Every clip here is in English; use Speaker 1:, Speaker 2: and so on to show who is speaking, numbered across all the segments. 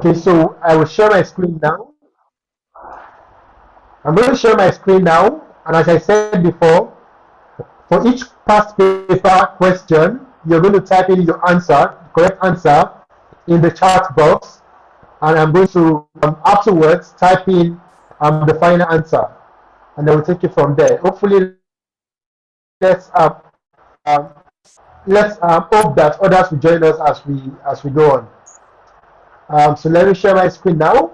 Speaker 1: Okay, so I will share my screen now. I'm going to share my screen now, and as I said before, for each past paper question, you're going to type in your answer, the correct answer, in the chat box, and I'm going to afterwards type in the final answer, and I will take it from there. Hopefully, let's um, um, let's hope that others will join us as we go on. So let me share my screen now.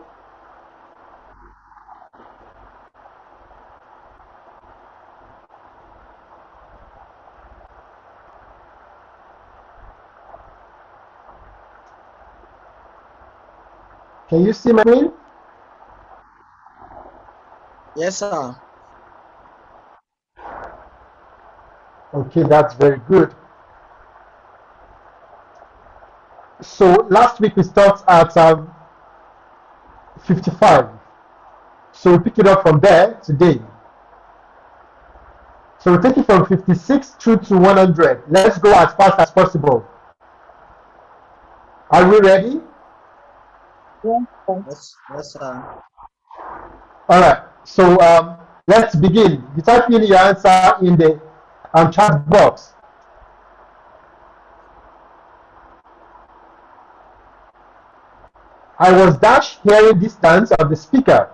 Speaker 1: Can you see my screen?
Speaker 2: Yes, sir.
Speaker 1: Okay, that's very good. So last week we stopped at 55. So we pick it up from there today. So we take it from 56 through to 100. Let's go as fast as possible. Are we ready?
Speaker 2: Yes, sir.
Speaker 1: All right. So let's begin. You type in your answer in the chat box. I was dash hearing distance of the speaker.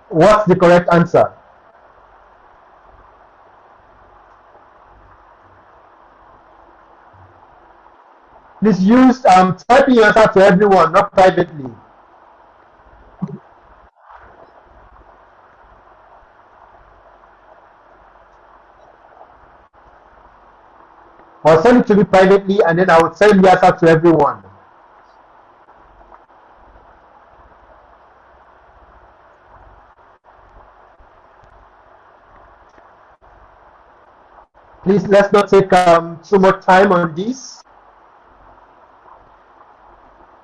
Speaker 1: What's the correct answer? Please use type in your answer to everyone, not privately. Or send it to me privately, and then I will send the answer to everyone. Please, let's not take too much time on this.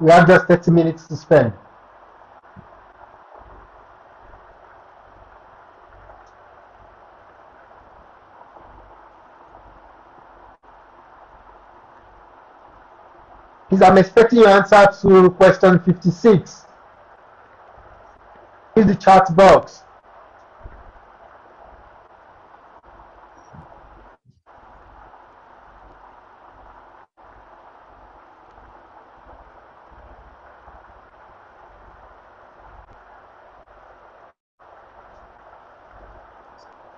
Speaker 1: We have just 30 minutes to spend. Please, I'm expecting your answer to question 56. Use the chat box.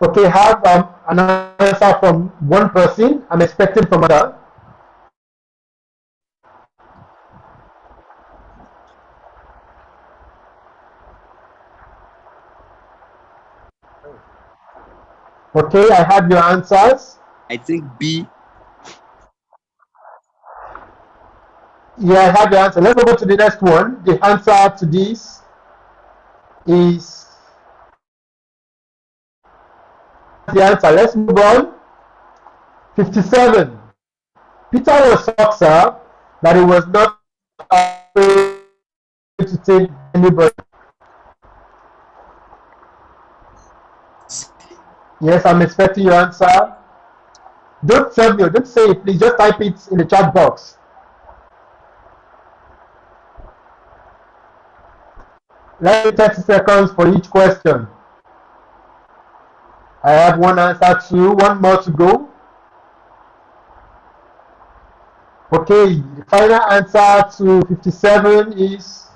Speaker 1: Okay, have an answer from one person. I'm expecting from another. Okay, I have your answers.
Speaker 3: I think B.
Speaker 1: Yeah, I have your answer. Let's go to the next one. The answer to this is the answer. Let's move on. 57. Peter was shocked, sir, that he was not able to take anybody. Yes, I'm expecting your answer. Don't tell me, don't say it, please just type it in the chat box. Let me 30 seconds for each question. I have one answer to, one more to go. Okay, the final answer to 57 is,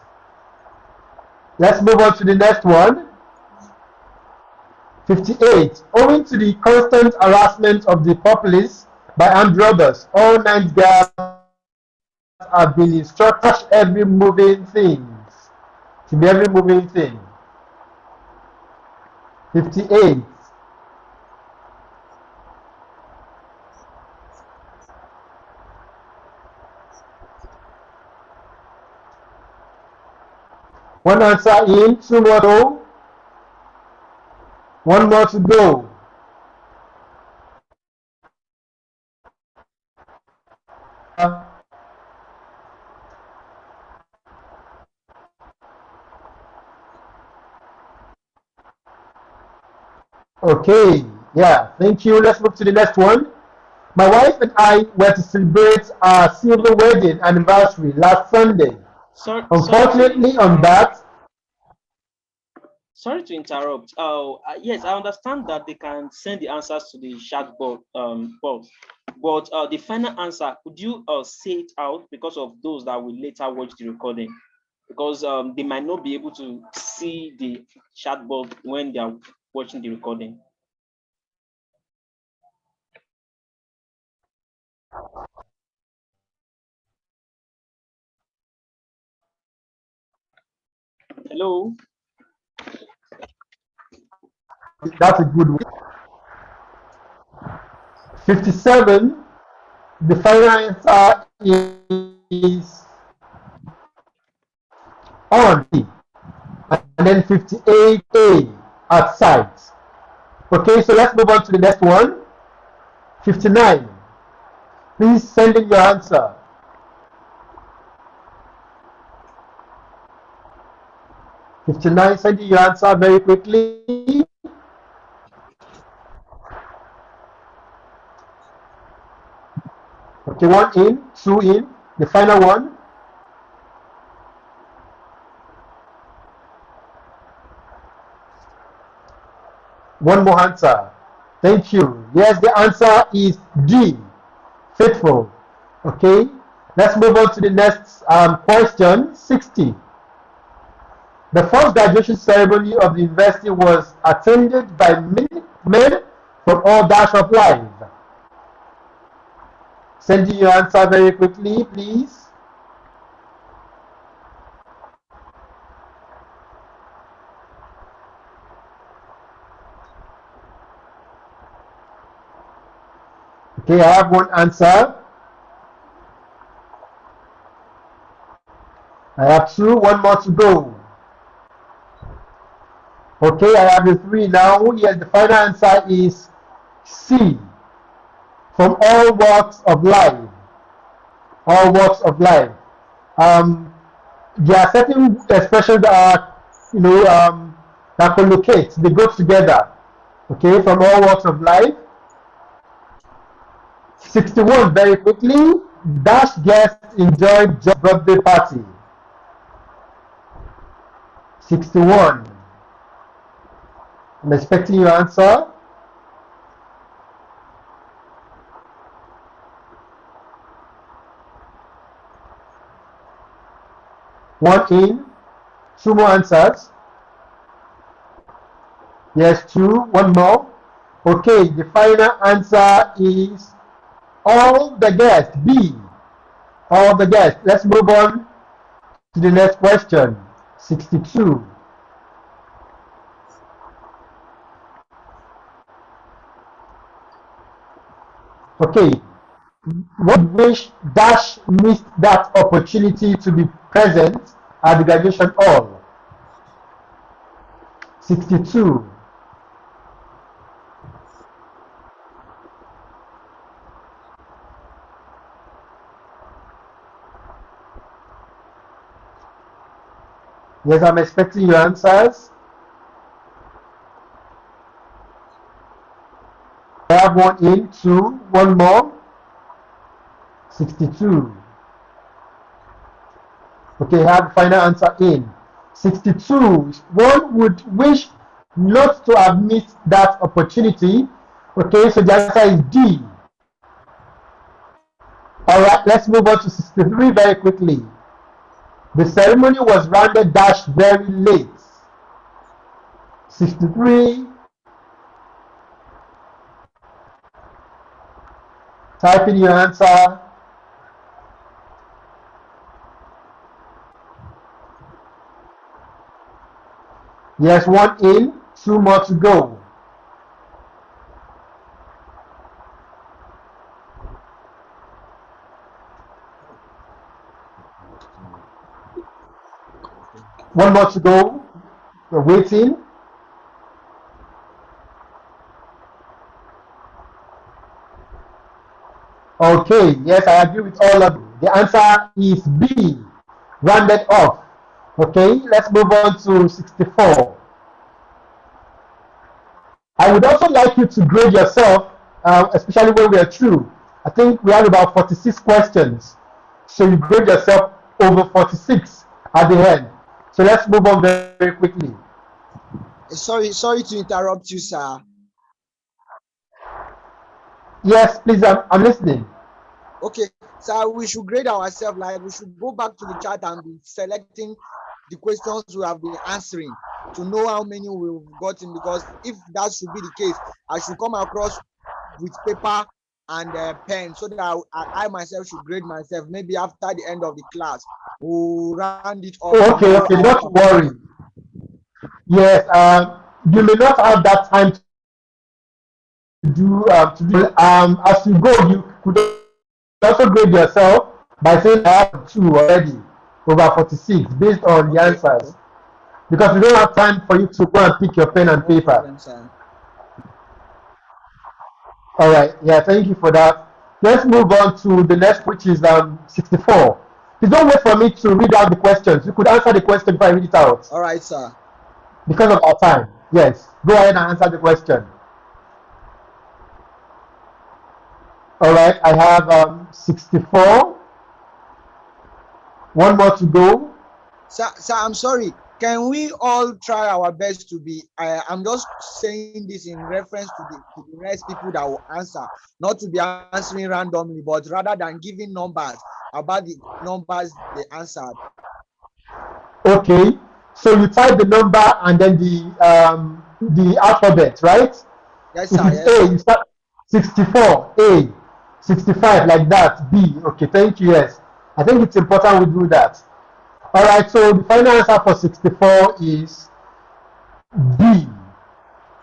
Speaker 1: let's move on to the next one. 58. Owing to the constant harassment of the populace by armed robbers, all night guards have been instructed to touch every moving thing. To be every moving thing. 58. One answer in, two more to go. One more to go. Okay, yeah, thank you. Let's move to the next one. My wife and I were to celebrate our silver wedding anniversary last Sunday. Unfortunately, on that,
Speaker 3: sorry to interrupt. Yes, I understand that they can send the answers to the chat box, but the final answer, could you say it out because of those that will later watch the recording? Because they might not be able to see the chat box when they are watching the recording. Hello?
Speaker 1: that's a good one. 57, the final answer is on, and then 58A outside. Okay, so let's move on to the next one. 59. Please send in your answer. 59, send in your answer very quickly. Okay, 1 in, 2 in, the final one. One more answer. Thank you. Yes, the answer is D, faithful. Okay, let's move on to the next question. 60. The first graduation ceremony of the university was attended by men from all dash of life. Send in your answer very quickly, please. Okay, I have one answer. I have two, one more to go. Okay, I have the three now. Yes, the final answer is C, from all walks of life. All walks of life. There are certain expressions that are, that collocate, they go together. Okay, from all walks of life. 61, very quickly. Dash guests enjoyed John's birthday party. 61. I'm expecting your answer. One in, two more answers. Yes, two, one more. Okay, the final answer is all the guests. B, all the guests. Let's move on to the next question. 62. Okay, what wish Dash missed that opportunity to be present at the graduation hall? 62. Yes, I'm expecting your answers. I have one in, two, one more. 62. Okay, I have the final answer in. 62. One would wish not to have missed that opportunity. Okay, so the answer is D. Alright, let's move on to 63 very quickly. The ceremony was rounded dash very late. 63. Type in your answer. Yes, one in, two more to go. One more to go. We're waiting. Okay, yes, I agree with all of you. The answer is B, rounded off. Okay, let's move on to 64. I would also like you to grade yourself, especially when we are through. I think we have about 46 questions. So you grade yourself over 46. at the end. So let's move on very quickly.
Speaker 2: Sorry to interrupt you, sir.
Speaker 1: Yes, please, I'm listening.
Speaker 2: Okay, so we should grade ourselves. Like we should go back to the chat and be selecting the questions we have been answering to know how many we've gotten. Because if that should be the case, I should come across with paper and pen so that I myself should grade myself. Maybe after the end of the class, we'll round it up to
Speaker 1: Okay,
Speaker 2: know
Speaker 1: okay,
Speaker 2: our
Speaker 1: not to worry. Yes, you may not have that time to do. As you go, you could also grade yourself by saying I have 2 already over 46 based on the
Speaker 2: Okay.
Speaker 1: answers, because we don't have time for you to go and pick your pen and
Speaker 2: No
Speaker 1: paper.
Speaker 2: problem, sir.
Speaker 1: All right, yeah, thank you for that. Let's move on to the next, which is 64. Please don't wait for me to read out the questions. You could answer the question if I read it out
Speaker 2: All right, sir.
Speaker 1: because of our time. Yes, go ahead and answer the question. All right, I have 64. One more to go.
Speaker 2: Sir, I'm sorry. Can we all try our best to be? I'm just saying this in reference to the rest people that will answer, not to be answering randomly, but rather than giving numbers about the numbers they answered.
Speaker 1: Okay, so you type the number and then the alphabet, right?
Speaker 2: Yes,
Speaker 1: If
Speaker 2: sir.
Speaker 1: it's
Speaker 2: Yes,
Speaker 1: A,
Speaker 2: sir.
Speaker 1: you start 64, A, 65, like that, B. Okay, thank you, yes. I think it's important we do that. All right, so the final answer for 64 is B.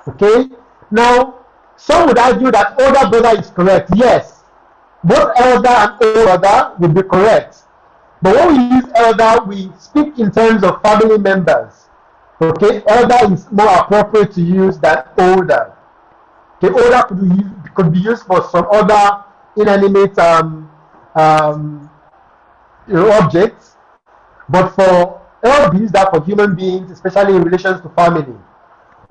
Speaker 1: Okay, now some would argue that older brother is correct. Yes, both elder and older brother would be correct. But when we use elder, we speak in terms of family members. Okay, elder is more appropriate to use than older. Okay, older could be used for some other inanimate um, objects, but for LBs, that for human beings, especially in relations to family.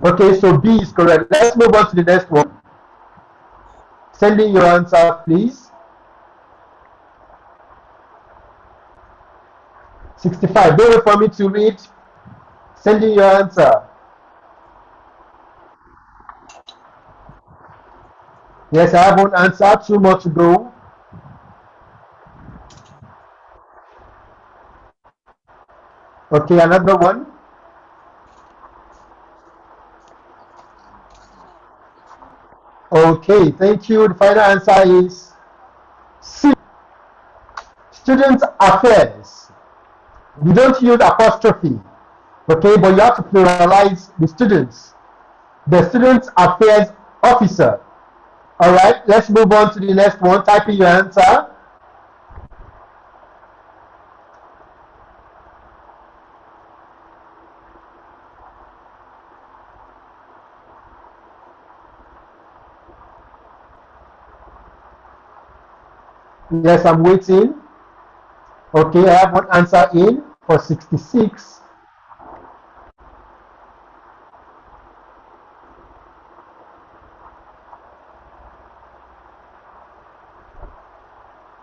Speaker 1: Okay, so B is correct. Let's move on to the next one. Sending your answer, please. 65. Don't wait for me to read. Sending your answer. Yes, I have one answer. 2 more to go. Okay, another one. Okay, thank you. The final answer is C. Student affairs. You don't use apostrophe. Okay, but you have to pluralize the students. The student affairs officer. All right, let's move on to the next one. Type in your answer. Yes, I'm waiting. Okay, I have one answer in for 66.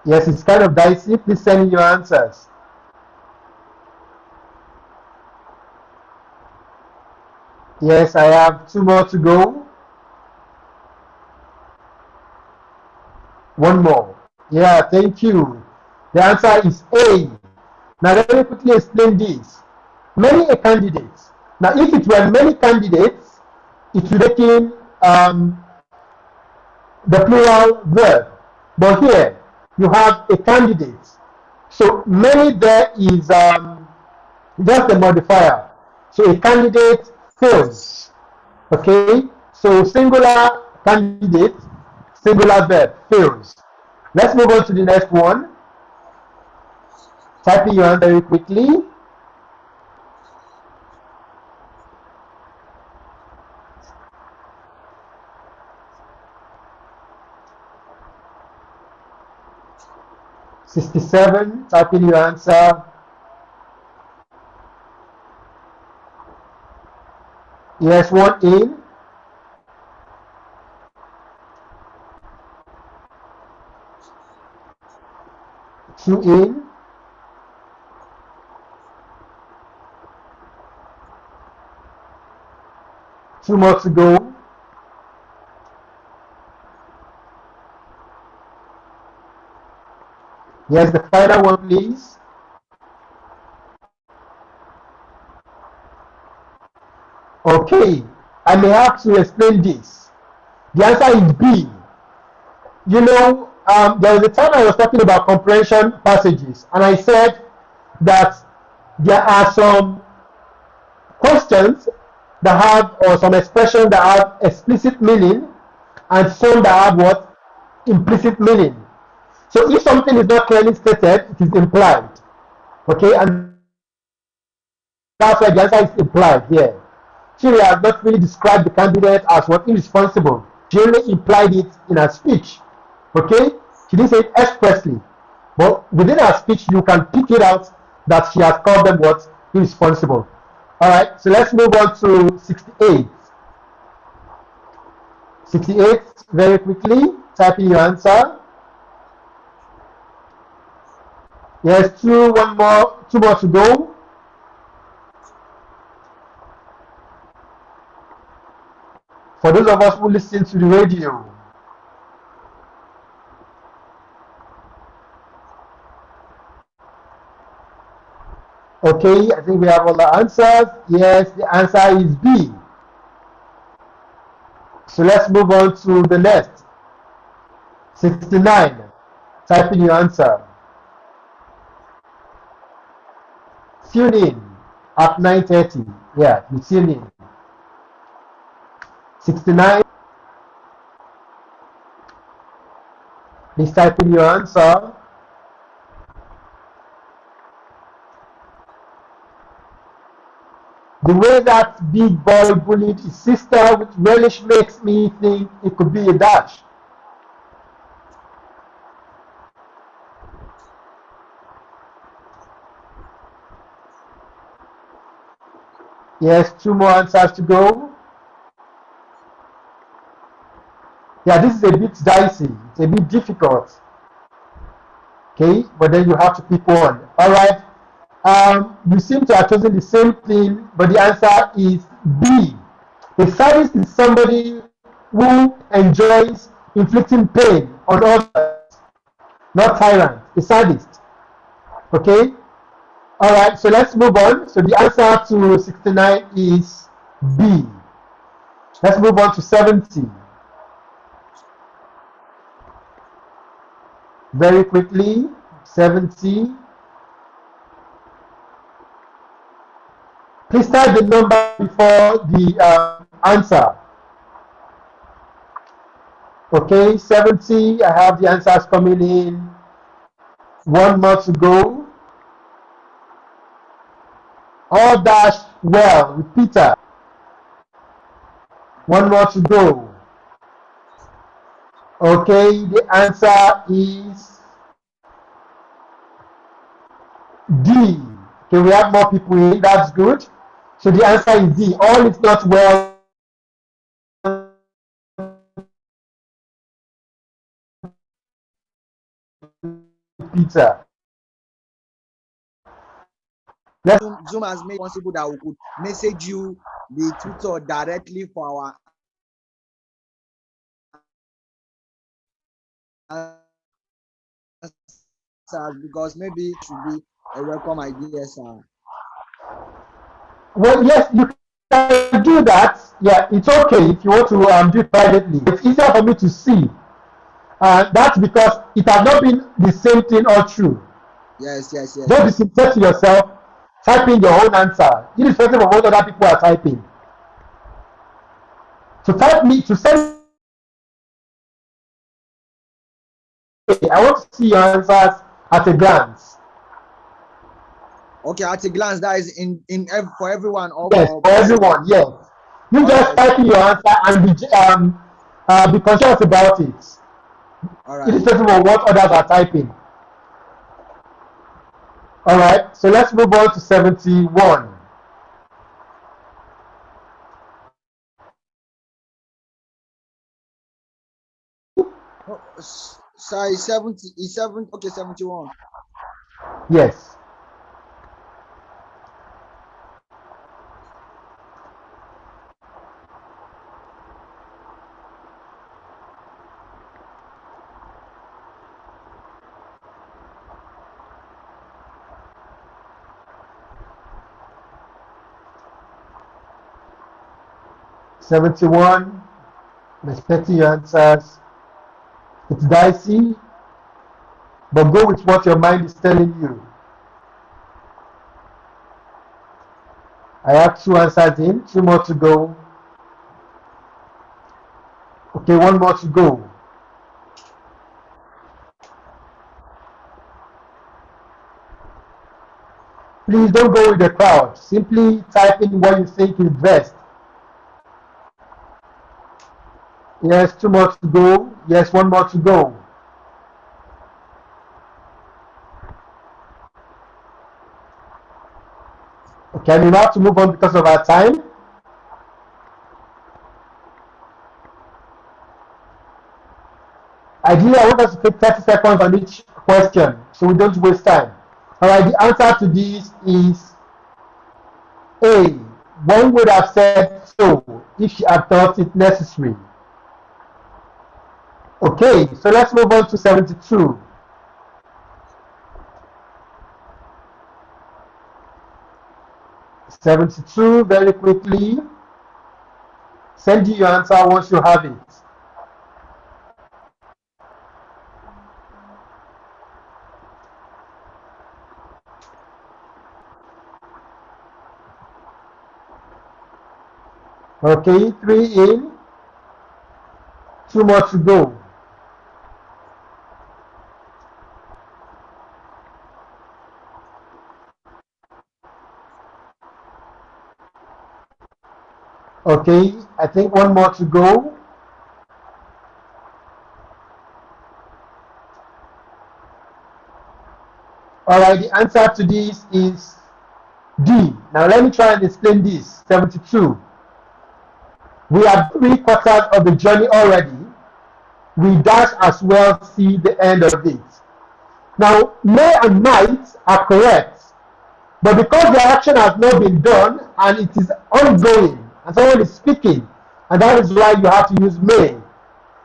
Speaker 1: Yes, it's kind of dicey. Please send in your answers. Yes, I have 2 more to go. One more. Yeah, thank you. The answer is A. Now let me quickly explain this. Many a candidates. Now, if it were many candidates, it would be taking the plural verb. But here, you have a candidate. So many there is just the modifier. So a candidate fails. Okay? So singular candidate, singular verb fails. Let's move on to the next one. Typing your answer very quickly. '67. Typing your answer. Yes, one in. Two in. Two more to go. Yes, the final one, please. Okay, I may have to explain this. The answer is B. You know, there was a time I was talking about comprehension passages, and I said that there are some questions that have, or some expressions that have explicit meaning, and some that have what? Implicit meaning. So if something is not clearly stated, it is implied. Okay, and that's why the answer is implied here. She has not really described the candidate as what irresponsible. She only implied it in her speech. Okay? She didn't say it expressly. But within her speech, you can pick it out that she has called them what? Irresponsible. Alright, so let's move on to 68. 68, very quickly. Type in your answer. Yes, two more to go. For those of us who listen to the radio, okay, I think we have all the answers. Yes, the answer is B. So let's move on to the next. 69. Type in your answer. Tune in at 9:30. Yeah, you tune in. 69. Please type in your answer. The way that big boy bullied his sister with relish makes me think it could be a dash. Yes, two more answers to go. Yeah, this is a bit dicey. It's a bit difficult. Okay, but then you have to pick one. All right. You seem to have chosen the same thing, but the answer is B. A sadist is somebody who enjoys inflicting pain on others, not tyrant. A sadist. Okay. All right. So let's move on. So the answer to 69 is B. Let's move on to 70. Very quickly. 70. Please type the number before the answer. Okay, 70. I have the answers coming in. One more to go. All dash well with Peter. One more to go. Okay, the answer is D. Okay, we have more people in. That's good. So the answer is D. All is not well. Peter.
Speaker 2: Zoom has made it possible that we could message you the tutor directly for our answers, because maybe it should be a welcome idea, sir.
Speaker 1: Well, yes, you can do that. Yeah, it's okay if you want to do it privately. It's easier for me to see. That's because it has not been the same thing all through.
Speaker 2: Yes.
Speaker 1: Just be sincere to yourself. Type in your own answer, irrespective of what other people are typing. To send. I want to see your answers at a glance.
Speaker 2: Okay, at a glance, that is for everyone.
Speaker 1: Yes, for everyone. Yes, you just type in your answer and be conscious about it.
Speaker 2: All right.
Speaker 1: Irrespective of what others are typing. All right, so let's move on to 71.
Speaker 2: Oh, sorry, 70. Okay, 71.
Speaker 1: Yes. 71, respecting your answers. It's dicey, but go with what your mind is telling you. I have 2 answers in, 2 more to go. Okay, 1 more to go. Please don't go with the crowd. Simply type in what you think is best. Yes, 2 more to go. Yes, 1 more to go. Okay, we have to move on because of our time. Ideally, I want us to take 30 seconds on each question so we don't waste time. All right, the answer to this is A. One would have said so if she had thought it necessary. Okay, so let's move on to 72. 72, very quickly. Send you your answer once you have it. Okay, 3 in, 2 more to go. Okay, I think 1 more to go. All right, the answer to this is D. Now let me try and explain this. 72. We are 3/4 of the journey already. We dash as well see the end of it. Now, may and might are correct, but because the action has not been done and it is ongoing, and someone is speaking, and that is why you have to use may,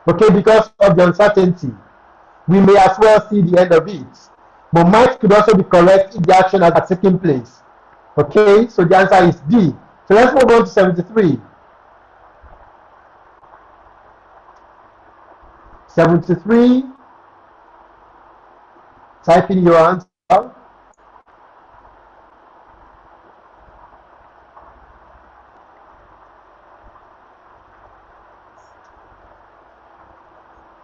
Speaker 1: okay, because of the uncertainty. We may as well see the end of it. But might could also be correct if the action has taken place. Okay, so the answer is D. So let's move on to 73. 73. Type in your answer.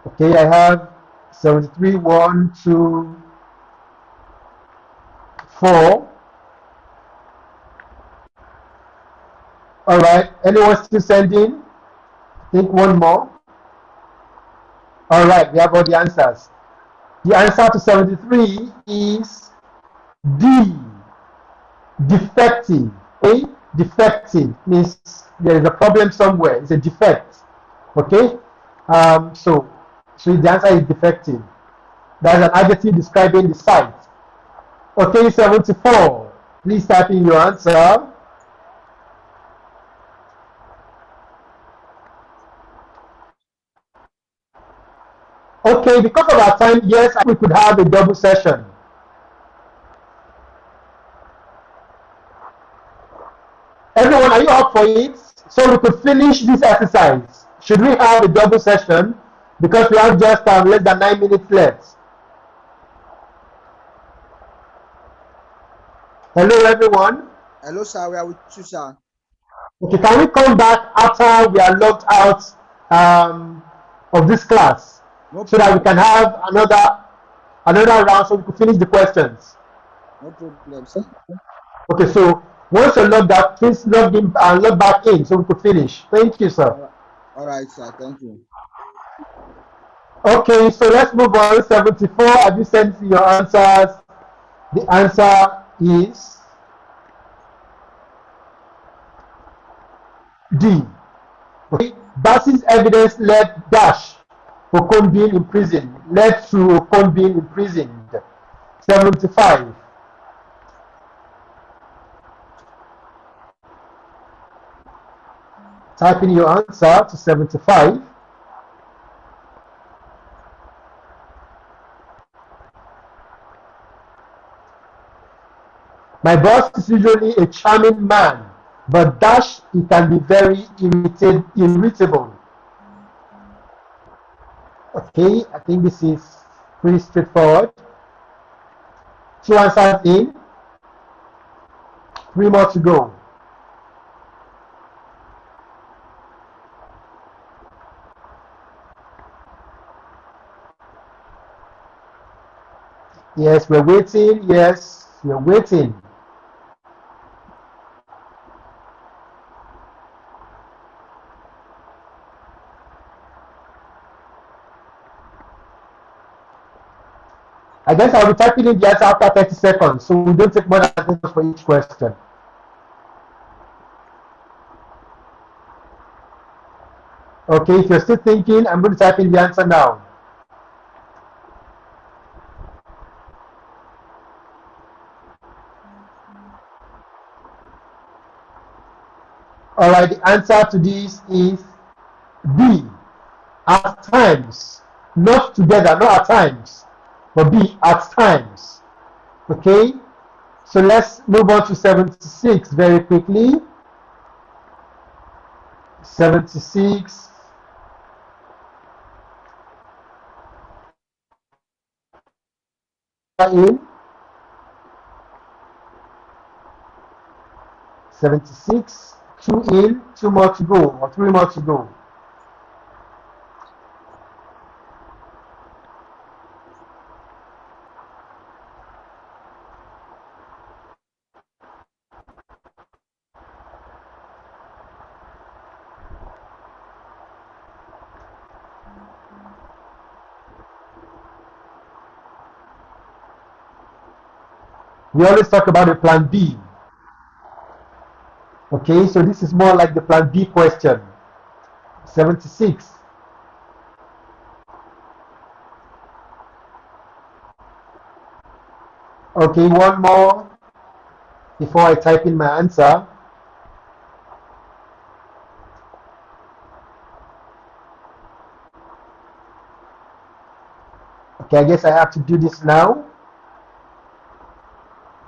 Speaker 1: Okay, I have 73, 1, 2, 4. All right, anyone still sending? I think 1 more. All right, we have all the answers. The answer to 73 is D. Defective. A, defective means there is a problem somewhere. It's a defect. Okay. So the answer is defective. That's an adjective describing the site. Okay, 74. Please type in your answer. Okay, because of our time, yes, we could have a double session. Everyone, are you up for it? So we could finish this exercise. Should we have a double session? Because we have just less than 9 minutes left. Hello, everyone.
Speaker 2: Hello, sir. We are with you, sir.
Speaker 1: Okay, can we come back after we are logged out of this class,
Speaker 2: No
Speaker 1: so that we
Speaker 2: problem.
Speaker 1: can have another round so we can finish the questions?
Speaker 2: No problem, sir.
Speaker 1: Okay, so once you're logged out, please log in and log back in so we could finish. Thank you, sir.
Speaker 2: All right, sir. Thank you.
Speaker 1: Okay, so let's move on. 74. Have you sent your answers? The answer is D. Okay. Bassey's evidence led dash Okon being imprisoned, led to Okon being imprisoned. 75. Type in your answer to 75. My boss is usually a charming man, but dash, it can be very irritable. Okay, I think this is pretty straightforward. 2 answers in, 3 more to go. Yes, we're waiting. Yes, we're waiting. I guess I'll be typing in the answer after 30 seconds, so we don't take more than 30 seconds for each question. Okay, if you're still thinking, I'm going to type in the answer now. All right, the answer to this is B. At times, not together, not at times, but B, at times. Okay, so let's move on to 76 very quickly. 76. In 76, 2 in, 2 more to go, or 3 more to go. We always talk about the plan B. Okay, so this is more like the plan B question. 76. Okay, one more before I type in my answer. Okay, I guess I have to do this now.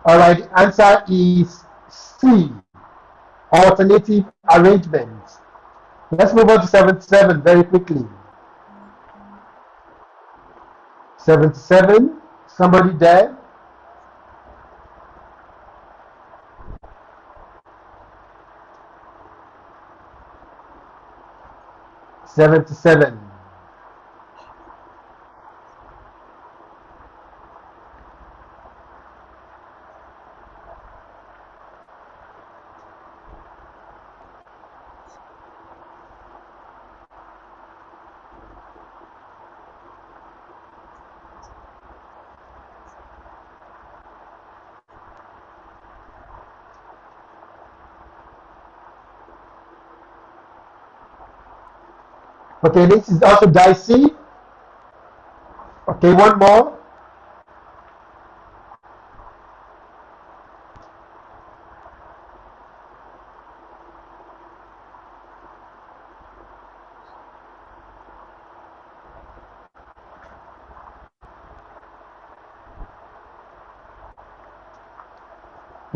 Speaker 1: All right, the answer is C, alternative arrangements. Let's move on to 77 very quickly. 77, somebody there? 77. Okay, this is also dicey. Okay, one more.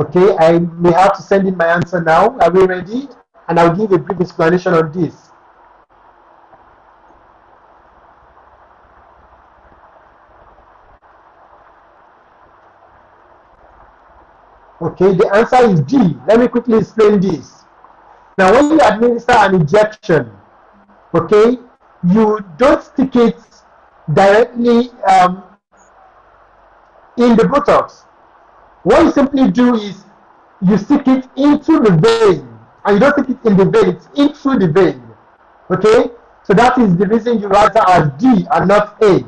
Speaker 1: Okay, I may have to send in my answer now. Are we ready? And I'll give a brief explanation on this. Okay, the answer is D. Let me quickly explain this. Now, when you administer an injection, okay, you don't stick it directly in the buttocks. What you simply do is you stick it into the vein, and you don't stick it in the vein, it's into the vein. Okay, so that is the reason you answer as D and not A.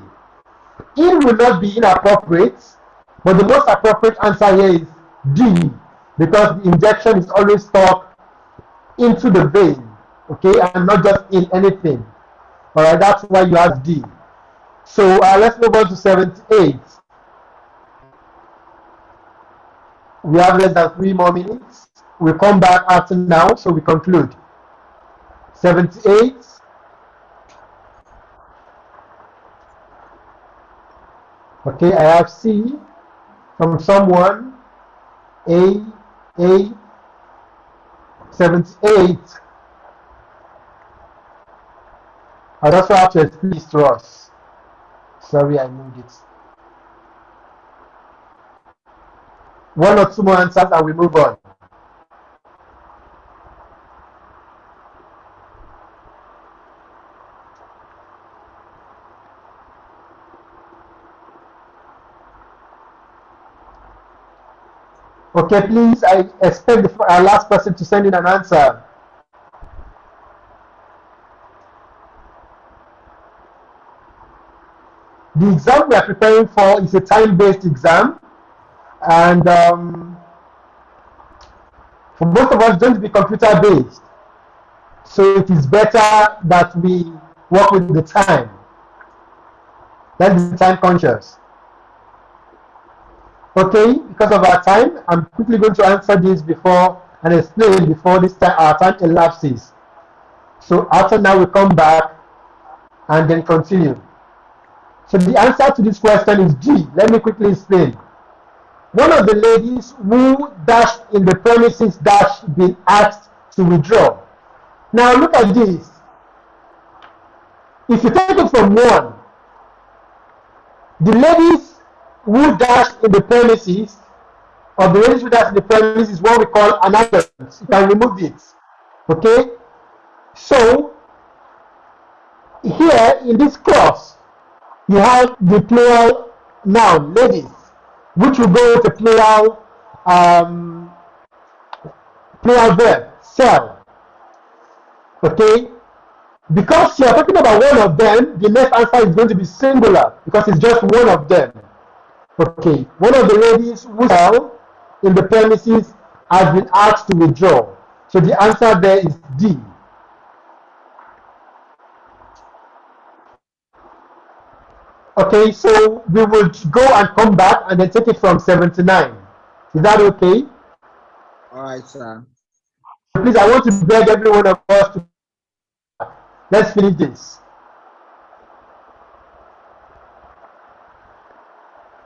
Speaker 1: It will not be inappropriate, but the most appropriate answer here is D, because the injection is always stuck into the vein, okay, and not just in anything. All right, that's why you have D. So let's move on to 78. We have less than 3 more minutes. We'll come back after now, so we conclude. 78. Okay, I have C from someone. A, 78. I also have to explain this to us. Sorry, I moved it. One or two more answers and we move on. Okay, please, I expect our last person to send in an answer. The exam we are preparing for is a time-based exam, and for most of us, it's going to be computer-based. So it is better that we work with the time. Let's be time conscious. Okay, because of our time, I'm quickly going to answer this before and explain before this time our time elapses. So after now we come back and then continue. So the answer to this question is G. Let me quickly explain. One of the ladies who dashed in the premises dash been asked to withdraw. Now look at this. If you take it from one, the ladies who dashed in the premises, or the ladies who dashed in the premises, is what we call an adjunct. You can remove it. Okay? So here in this clause, you have the plural noun, ladies, which will go with the plural verb, sell. Okay? Because you are talking about one of them, the next answer is going to be singular because it's just one of them. Okay, one of the ladies who sell in the premises has been asked to withdraw. So the answer there is D. Okay, so we will go and come back and then take it from 79. Is that okay?
Speaker 2: All right, sir.
Speaker 1: Please, I want to beg every one of us to let's finish this.